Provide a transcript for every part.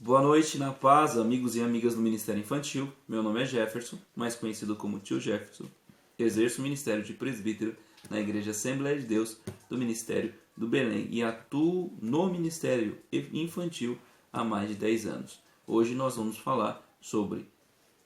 Boa noite, na paz, amigos e amigas do Ministério Infantil. Meu nome é Jefferson, mais conhecido como Tio Jefferson. Exerço o ministério de presbítero na Igreja Assembleia de Deus do Ministério do Belém e atuo no Ministério Infantil há mais de 10 anos. Hoje nós vamos falar sobre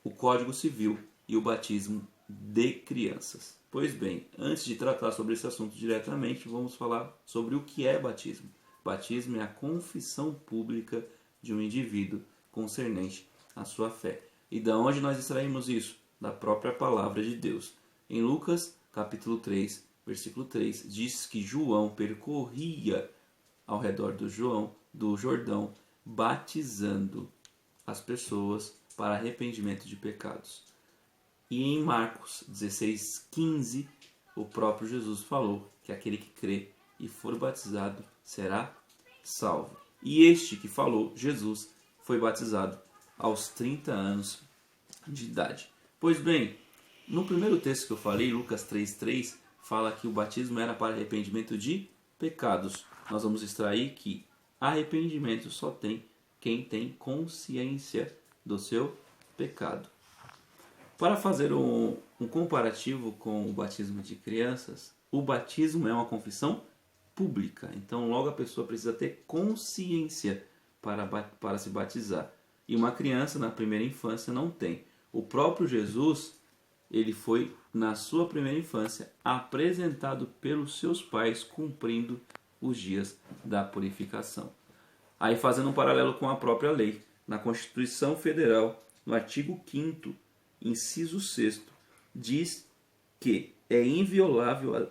o Código Civil e o batismo de crianças. Pois bem, antes de tratar sobre esse assunto diretamente, vamos falar sobre o que é batismo. Batismo é a confissão pública de um indivíduo concernente à sua fé. E da onde nós extraímos isso? Da própria palavra de Deus. Em Lucas, capítulo 3, versículo 3, diz que João percorria ao redor do Jordão, batizando as pessoas para arrependimento de pecados. E em Marcos 16:15, o próprio Jesus falou que aquele que crê e for batizado será salvo. E este que falou, Jesus, foi batizado aos 30 anos de idade. Pois bem, no primeiro texto que eu falei, Lucas 3:3, fala que o batismo era para arrependimento de pecados. Nós vamos extrair que arrependimento só tem quem tem consciência do seu pecado. Para fazer um comparativo com o batismo de crianças, o batismo é uma confissão pública. Então, logo a pessoa precisa ter consciência para se batizar. E uma criança, na primeira infância, não tem. O próprio Jesus, ele foi, na sua primeira infância, apresentado pelos seus pais, cumprindo os dias da purificação. Aí, fazendo um paralelo com a própria lei, na Constituição Federal, no artigo 5º, inciso 6º, diz que é inviolável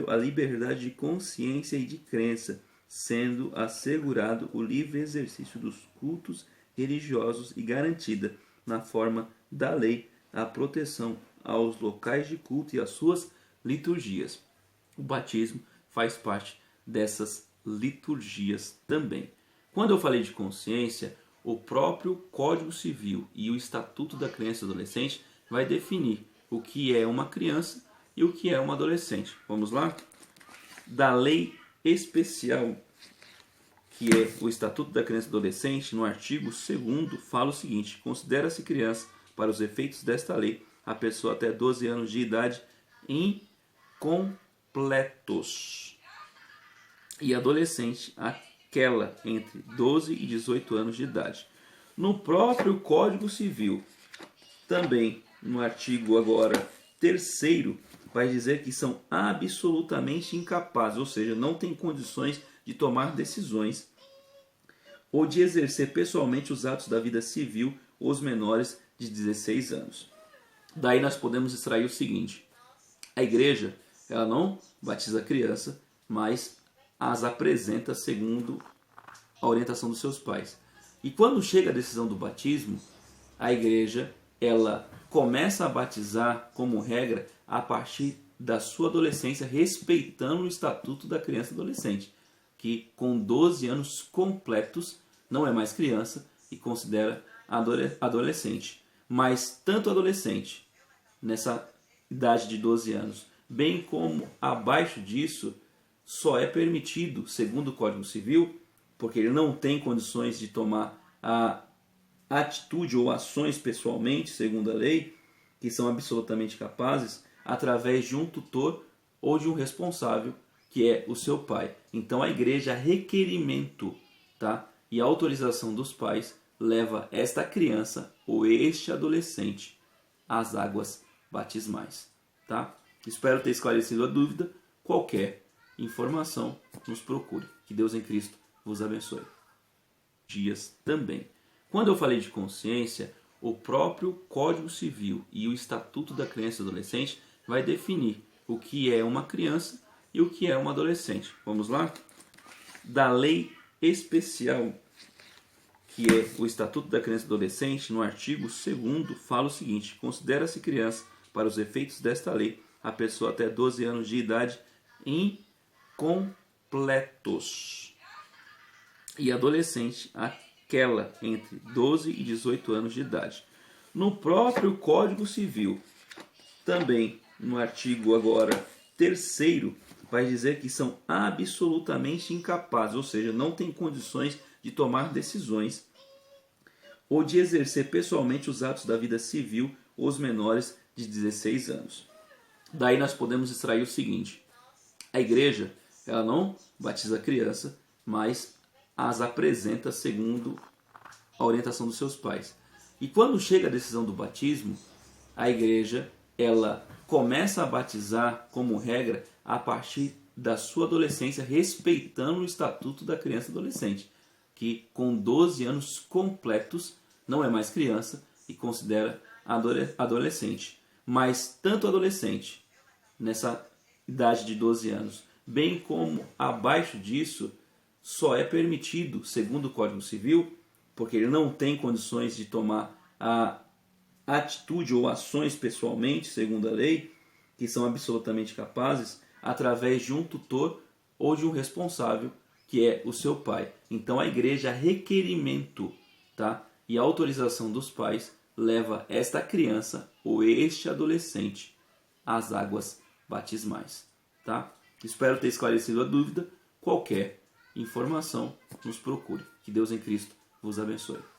a liberdade de consciência e de crença, sendo assegurado o livre exercício dos cultos religiosos e garantida, na forma da lei, a proteção aos locais de culto e às suas liturgias. O batismo faz parte dessas liturgias também. Quando eu falei de consciência, o próprio Código Civil e o Estatuto da Criança e Adolescente vai definir o que é uma criança e o que é um adolescente. Vamos lá? Da lei especial, que é o Estatuto da Criança e Adolescente, no artigo 2º, fala o seguinte: considera-se criança, para os efeitos desta lei, a pessoa até 12 anos de idade incompletos, e adolescente, aquela entre 12 e 18 anos de idade. No próprio Código Civil, também no artigo agora 3º, vai dizer que são absolutamente incapazes, ou seja, não têm condições de tomar decisões ou de exercer pessoalmente os atos da vida civil os menores de 16 anos. Daí nós podemos extrair o seguinte: a igreja, ela não batiza a criança, mas as apresenta segundo a orientação dos seus pais. E quando chega a decisão do batismo, a igreja, ela começa a batizar como regra a partir da sua adolescência, respeitando o Estatuto da Criança e Adolescente, que com 12 anos completos não é mais criança e considera adolescente. Mas tanto adolescente, nessa idade de 12 anos, bem como abaixo disso, só é permitido, segundo o Código Civil, porque ele não tem condições de tomar a atitude ou ações pessoalmente, segundo a lei, que são absolutamente capazes, através de um tutor ou de um responsável, que é o seu pai. Então a igreja, requerimento, tá? E a autorização dos pais leva esta criança ou este adolescente às águas batismais, tá? Espero ter esclarecido a dúvida. Qualquer informação, nos procure. Que Deus em Cristo vos abençoe. Dias também. Quando eu falei de consciência, o próprio Código Civil e o Estatuto da Criança e Adolescente vai definir o que é uma criança e o que é um adolescente. Vamos lá? Da lei especial, que é o Estatuto da Criança e Adolescente, no artigo 2º, fala o seguinte: considera-se criança, para os efeitos desta lei, a pessoa até 12 anos de idade incompletos, e adolescente, aquela entre 12 e 18 anos de idade. No próprio Código Civil, também no artigo agora 3º, vai dizer que são absolutamente incapazes, ou seja, não têm condições de tomar decisões ou de exercer pessoalmente os atos da vida civil os menores de 16 anos. Daí nós podemos extrair o seguinte: a igreja, ela não batiza a criança, mas as apresenta segundo a orientação dos seus pais. E quando chega a decisão do batismo, a igreja, ela começa a batizar como regra a partir da sua adolescência, respeitando o estatuto da criança e adolescente, que com 12 anos completos não é mais criança e considera adolescente. Mas tanto adolescente, nessa idade de 12 anos, bem como abaixo disso, só é permitido, segundo o Código Civil, porque ele não tem condições de tomar a atitude ou ações pessoalmente, segundo a lei, que são absolutamente capazes, através de um tutor ou de um responsável, que é o seu pai. Então a igreja, requerimento, tá? E a autorização dos pais leva esta criança ou este adolescente às águas batismais, tá? Espero ter esclarecido a dúvida. Qualquer informação, nos procure. Que Deus em Cristo vos abençoe.